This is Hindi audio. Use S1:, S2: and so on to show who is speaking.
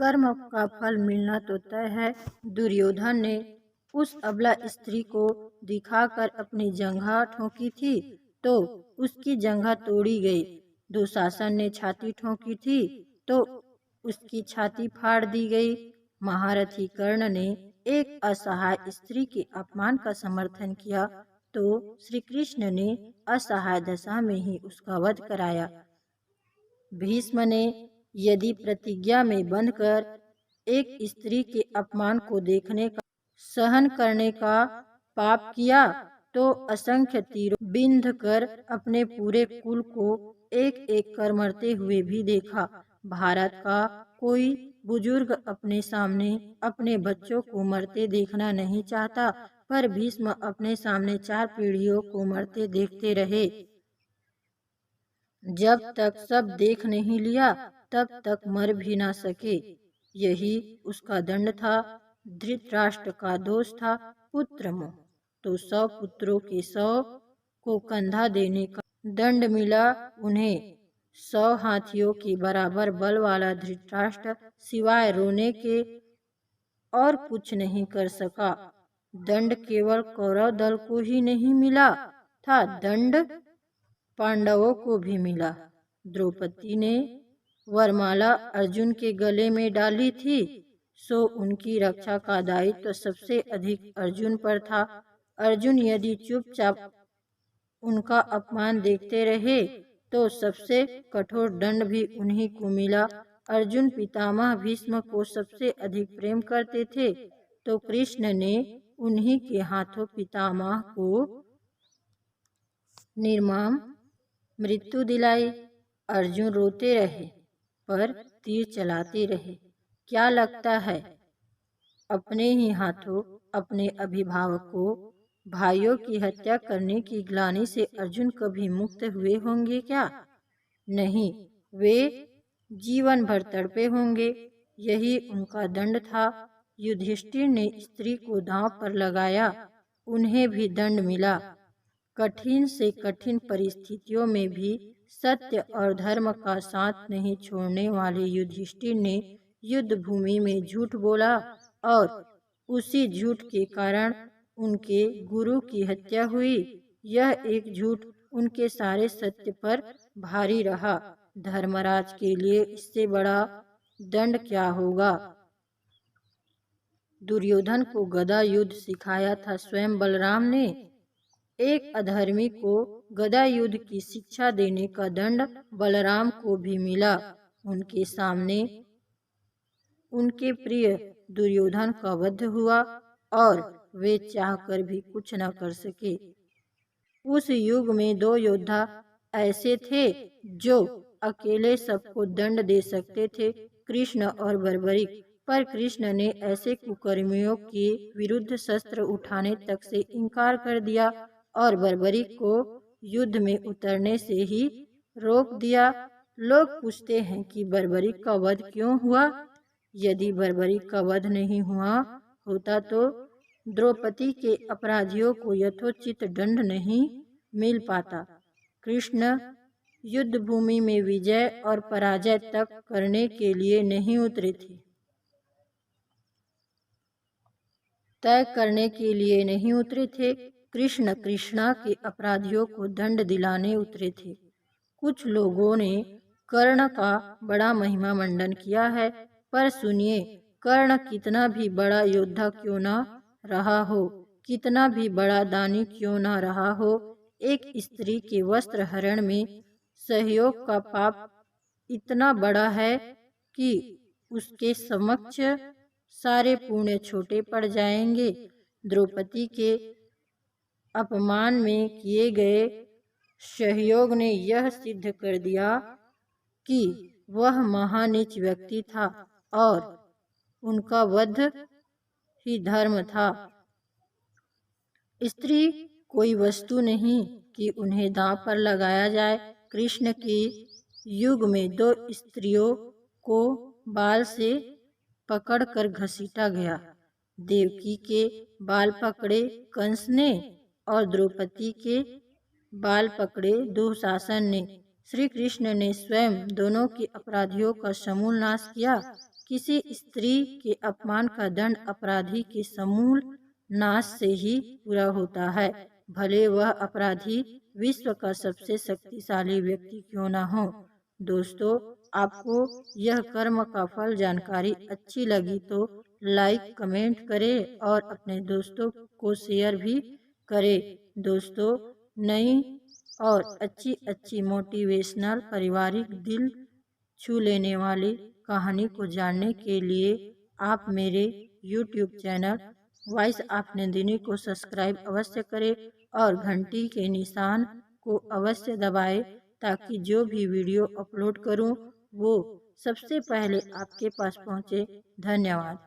S1: कर्म का फल मिलना तो तय है। दुर्योधन ने उस अबला स्त्री को दिखाकर अपनी जंघा ठोकी थी तो उसकी जंघा तोड़ी गई। दुशासन ने छाती ठोकी थी तो उसकी छाती फाड़ दी गई। महारथी कर्ण ने एक असहाय स्त्री के अपमान का समर्थन किया तो श्री कृष्ण ने असहाय दशा में ही उसका वध कराया। भीष्म ने यदि प्रतिज्ञा में बंधकर एक स्त्री के अपमान को देखने का सहन करने का पाप किया तो असंख्य तीरों बिंध कर अपने पूरे कुल को एक एक कर मरते हुए भी देखा। भारत का कोई बुजुर्ग अपने सामने अपने बच्चों को मरते देखना नहीं चाहता, पर भीष्म अपने सामने 4 पीढ़ियों को मरते देखते रहे। जब तक सब देख नहीं लिया तब तक मर भी ना सके। यही उसका दंड था। धृतराष्ट्र का दोष था पुत्र मोह, तो 100 पुत्रों के 100 को कंधा देने का दंड मिला उन्हें। 100 हाथियों के बराबर बल वाला धृतराष्ट्र सिवाय रोने के और कुछ नहीं कर सका। दंड केवल कौरव दल को ही नहीं मिला था, दंड पांडवों को भी मिला। द्रौपदी ने वरमाला अर्जुन के गले में डाली थी, सो उनकी रक्षा का दायित्व तो सबसे अधिक अर्जुन पर था। अर्जुन यदि चुपचाप उनका अपमान देखते रहे तो सबसे कठोर दंड भी उन्हीं को मिला। अर्जुन पितामह भीष्म को सबसे अधिक प्रेम करते थे तो कृष्ण ने उन्हीं के हाथों पितामह को निर्मम मृत्यु दिलाई। अर्जुन रोते रहे पर तीर चलाते रहे। क्या लगता है अपने ही हाथों अपने अभिभावकों भाइयों की हत्या करने की ग्लानि से अर्जुन कभी मुक्त हुए होंगे क्या? नहीं, वे जीवन भर तड़पे होंगे। यही उनका दंड था। युधिष्ठिर ने स्त्री को दांव पर लगाया, उन्हें भी दंड मिला। कठिन से कठिन परिस्थितियों में भी सत्य और धर्म का साथ नहीं छोड़ने वाले युधिष्ठिर ने युद्ध भूमि में झूठ बोला और उसी झूठ के कारण उनके गुरु की हत्या हुई। यह एक झूठ उनके सारे सत्य पर भारी रहा। धर्मराज के लिए इससे बड़ा दंड क्या होगा। दुर्योधन को गदा युद्ध सिखाया था स्वयं बलराम ने। एक अधर्मी को गदा युद्ध की शिक्षा देने का दंड बलराम को भी मिला। उनके सामने उनके प्रिय दुर्योधन का वध हुआ और वे चाहकर भी कुछ न कर सके। उस युग में 2 योद्धा ऐसे थे जो अकेले सबको दंड दे सकते थे, कृष्ण और बर्बरिक। पर कृष्ण ने ऐसे कुकर्मियों के विरुद्ध शस्त्र उठाने तक से इनकार कर दिया और बर्बरिक को युद्ध में उतरने से ही रोक दिया। लोग पूछते हैं कि बर्बरिक का वध क्यों हुआ। यदि बर्बरिक का वध नहीं हुआ होता तो द्रौपदी के अपराधियों को यथोचित दंड नहीं मिल पाता। कृष्ण युद्ध भूमि में विजय और पराजय तक करने के लिए नहीं उतरे थे, तय करने के लिए नहीं उतरे थे। कृष्ण कृष्णा के अपराधियों को दंड दिलाने उतरे थे। कुछ लोगों ने कर्ण का बड़ा महिमा मंडन किया है, पर सुनिए, कर्ण कितना भी बड़ा योद्धा क्यों न रहा हो, कितना भी बड़ा दानी क्यों न रहा हो, एक स्त्री के वस्त्र हरण में सहयोग का पाप इतना बड़ा है कि उसके समक्ष सारे पुण्य छोटे पड़ जाएंगे। द्रौपदी के अपमान में किए गए सहयोग ने यह सिद्ध कर दिया कि वह महानीच व्यक्ति था और उनका वध ही धर्म था। स्त्री कोई वस्तु नहीं कि उन्हें दांव पर लगाया जाए। कृष्ण के युग में 2 स्त्रियों को बाल से पकड़कर घसीटा गया। देवकी के बाल पकड़े कंस ने और द्रौपदी के बाल पकड़े दुशासन ने। श्री कृष्ण ने स्वयं दोनों के अपराधियों का समूल नाश किया किसी स्त्री के अपमान का दंड अपराधी के समूल नाश से ही पूरा होता है, भले वह अपराधी विश्व का सबसे शक्तिशाली व्यक्ति क्यों न हो। दोस्तों, आपको यह कर्म का फल जानकारी अच्छी लगी तो लाइक कमेंट करें और अपने दोस्तों को शेयर भी करें। दोस्तों, नई और अच्छी अच्छी मोटिवेशनल पारिवारिक दिल छू लेने वाली कहानी को जानने के लिए आप मेरे YouTube channel voice of Nandini को सब्सक्राइब अवश्य करें और घंटी के निशान को अवश्य दबाएं ताकि जो भी वीडियो अपलोड करूं वो सबसे पहले आपके पास पहुंचे। धन्यवाद।